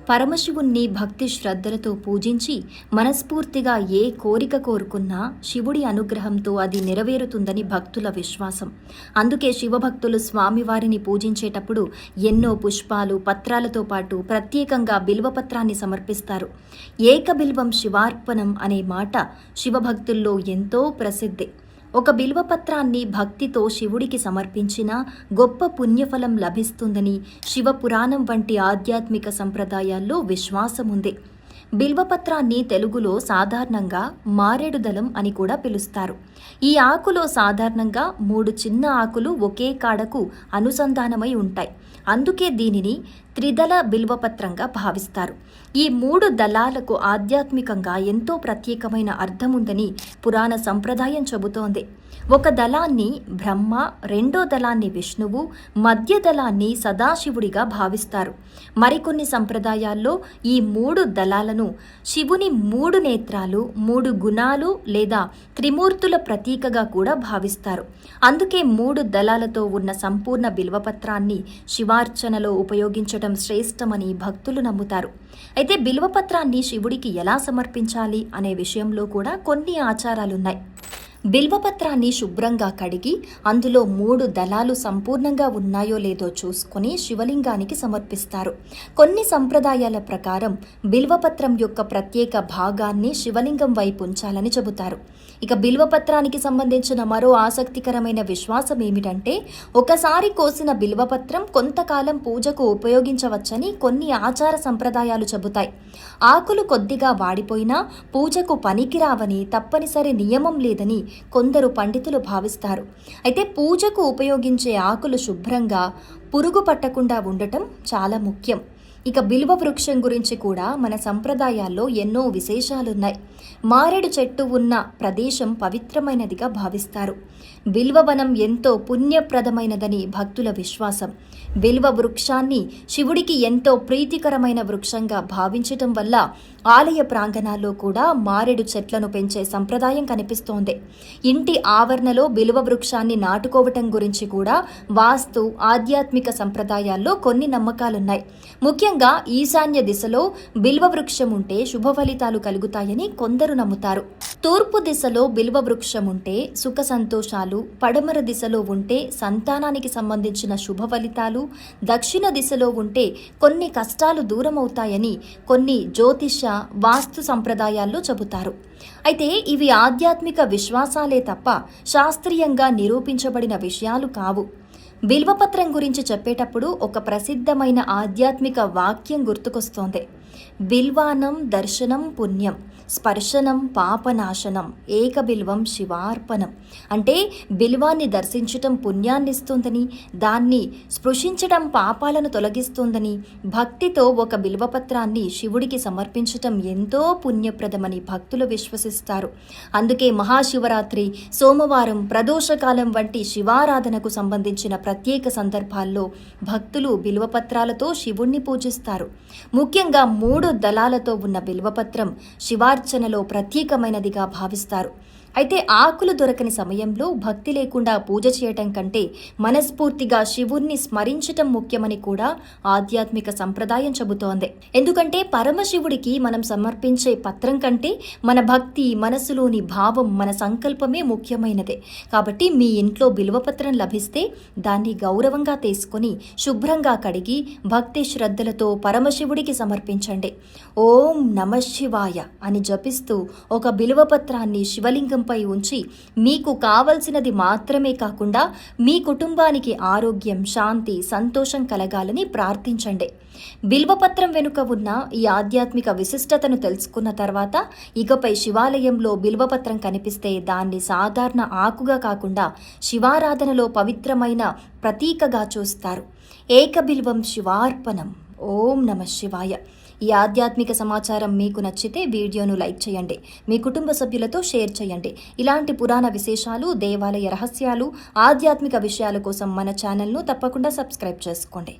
పరమశివుణ్ణి భక్తి శ్రద్ధలతో పూజించి మనస్ఫూర్తిగా ఏ కోరిక కోరుకున్నా శివుడి అనుగ్రహంతో అది నెరవేరుతుందని భక్తుల విశ్వాసం. అందుకే శివభక్తులు స్వామివారిని పూజించేటప్పుడు ఎన్నో పుష్పాలు, పత్రాలతో పాటు ప్రత్యేకంగా బిల్వపత్రాన్ని సమర్పిస్తారు. ఏకబిల్వం శివార్పణం అనే మాట శివభక్తుల్లో ఎంతో ప్రసిద్ధి. ఒక బిల్వపత్రాన్ని భక్తితో శివుడికి సమర్పించినా గొప్ప పుణ్యఫలం లభిస్తుందని శివపురాణం వంటి ఆధ్యాత్మిక సంప్రదాయాల్లో విశ్వాసముంది. బిల్వపత్రాన్ని తెలుగులో సాధారణంగా మారేడుదలం అని కూడా పిలుస్తారు. ఈ ఆకులో సాధారణంగా 3 చిన్న ఆకులు ఒకే కాడకు అనుసంధానమై ఉంటాయి. అందుకే దీనిని త్రిదళ బిల్వపత్రంగా భావిస్తారు. ఈ 3 దళాలకు ఆధ్యాత్మికంగా ఎంతో ప్రత్యేకమైన అర్థముందని పురాణ సంప్రదాయం చెబుతోంది. ఒక దళాన్ని బ్రహ్మ, రెండో దళాన్ని విష్ణువు, మధ్య దళాన్ని సదాశివుడిగా భావిస్తారు. మరికొన్ని సంప్రదాయాల్లో ఈ 3 దళాలను శివుని 3 నేత్రాలు, 3 గుణాలు లేదా త్రిమూర్తుల ప్రతీకగా కూడా భావిస్తారు. అందుకే 3 దళాలతో ఉన్న సంపూర్ణ బిల్వపత్రాన్ని శివార్చనలో ఉపయోగించడం శ్రేష్టమని భక్తులు నమ్ముతారు. అయితే బిల్వపత్రాన్ని శివుడికి ఎలా సమర్పించాలి అనే విషయంలో కూడా కొన్ని ఆచారాలున్నాయి. బిల్వపత్రాన్ని శుభ్రంగా కడిగి అందులో 3 దళాలు సంపూర్ణంగా ఉన్నాయో లేదో చూసుకొని శివలింగానికి సమర్పిస్తారు. కొన్ని సంప్రదాయాల ప్రకారం బిల్వపత్రం యొక్క ప్రత్యేక భాగాన్ని శివలింగం వైపు ఉంచాలని చెబుతారు. ఇక బిల్వపత్రానికి సంబంధించిన మరో ఆసక్తికరమైన విశ్వాసం ఏమిటంటే, ఒకసారి కోసిన బిల్వపత్రం కొంతకాలం పూజకు ఉపయోగించవచ్చని కొన్ని ఆచార సంప్రదాయాలు చెబుతాయి. ఆకులు కొద్దిగా వాడిపోయినా పూజకు పనికిరావని తప్పనిసరి నియమం లేదని కొందరు పండితులు భావిస్తారు. అయితే పూజకు ఉపయోగించే ఆకులు శుభ్రంగా పురుగు పట్టకుండా ఉండటం చాలా ముఖ్యం. ఇక బిల్వ వృక్షం గురించి కూడా మన సంప్రదాయాల్లో ఎన్నో విశేషాలున్నాయి. మారేడు చెట్టు ఉన్న ప్రదేశం పవిత్రమైనదిగా భావిస్తారు. బిల్వవనం ఎంతో పుణ్యప్రదమైనదని భక్తుల విశ్వాసం. బిల్వ వృక్షాన్ని శివుడికి ఎంతో ప్రీతికరమైన వృక్షంగా భావించటం వల్ల ఆలయ ప్రాంగణాల్లో కూడా మారేడు చెట్లను పెంచే సంప్రదాయం కనిపిస్తోంది. ఇంటి ఆవరణలో బిల్వ వృక్షాన్ని నాటుకోవటం గురించి కూడా వాస్తు, ఆధ్యాత్మిక సంప్రదాయాల్లో కొన్ని నమ్మకాలున్నాయి. ముఖ్యంగా ఈశాన్య దిశలో బిల్వ వృక్షం ఉంటే శుభ ఫలితాలు కలుగుతాయని కొందరు నమ్ముతారు. తూర్పు దిశలో బిల్వ వృక్షం ఉంటే సుఖ సంతోషాలు, పడమర దిశలో ఉంటే సంతానానికి సంబంధించిన శుభ ఫలితాలు, దక్షిణ దిశలో ఉంటే కొన్ని కష్టాలు దూరమవుతాయని కొన్ని జ్యోతిష, వాస్తు సంప్రదాయాల్లో చెబుతారు. అయితే ఇవి ఆధ్యాత్మిక విశ్వాసాలే తప్ప శాస్త్రీయంగా నిరూపించబడిన విషయాలు కావు. బిల్వపత్రం గురించి చెప్పేటప్పుడు ఒక ప్రసిద్ధమైన ఆధ్యాత్మిక వాక్యం గుర్తుకొస్తోంది. బిల్వానం దర్శనం పుణ్యం, స్పర్శనం పాపనాశనం, ఏకబిల్వం శివార్పణం. అంటే బిల్వాన్ని దర్శించటం పుణ్యాన్నిస్తుందని, దాన్ని స్పృశించడం పాపాలను తొలగిస్తుందని, భక్తితో ఒక బిల్వపత్రాన్ని శివుడికి సమర్పించటం ఎంతో పుణ్యప్రదమని భక్తులు విశ్వసిస్తారు. అందుకే మహాశివరాత్రి, సోమవారం, ప్రదోషకాలం వంటి శివారాధనకు సంబంధించిన ప్రత్యేక సందర్భాల్లో భక్తులు బిల్వపత్రాలతో శివుణ్ణి పూజిస్తారు. ముఖ్యంగా 3 దళాలతో ఉన్న బిల్వపత్రం శివార్చనలో ప్రత్యేకమైనదిగా భావిస్తారు. అయితే ఆకులు దొరకని సమయంలో భక్తి లేకుండా పూజ చేయటం కంటే మనస్ఫూర్తిగా శివుణ్ణి స్మరించటం ముఖ్యమని కూడా ఆధ్యాత్మిక సంప్రదాయం చెబుతోంది. ఎందుకంటే పరమశివుడికి మనం సమర్పించే పత్రం కంటే మన భక్తి, మనసులోని భావం, మన సంకల్పమే ముఖ్యమైనదే. కాబట్టి మీ ఇంట్లో బిల్వపత్రం లభిస్తే దాన్ని గౌరవంగా తీసుకొని శుభ్రంగా కడిగి భక్తి శ్రద్ధలతో పరమశివుడికి సమర్పించండి. ఓం నమఃశివాయ అని జపిస్తూ ఒక బిల్వపత్రాన్ని శివలింగం పై ఉంచి మీకు కావలసినది మాత్రమే కాకుండా మీ కుటుంబానికి ఆరోగ్యం, శాంతి, సంతోషం కలగాలని ప్రార్థించండి. బిల్వపత్రం వెనుక ఉన్న ఈ ఆధ్యాత్మిక విశిష్టతను తెలుసుకున్న తర్వాత ఇకపై శివాలయంలో బిల్వపత్రం కనిపిస్తే దాన్ని సాధారణ ఆకుగా కాకుండా శివారాధనలో పవిత్రమైన ప్రతీకగా చూస్తారు. ఏకబిల్వం శివార్పణం. ఓం నమఃశివాయ. ఈ ఆధ్యాత్మిక సమాచారం మీకు నచ్చితే వీడియోను లైక్ చేయండి, మీ కుటుంబ సభ్యులతో షేర్ చేయండి. ఇలాంటి పురాణ విశేషాలు, దేవాలయ రహస్యాలు, ఆధ్యాత్మిక విషయాల కోసం మన ఛానల్ను తప్పకుండా సబ్స్క్రైబ్ చేసుకోండి.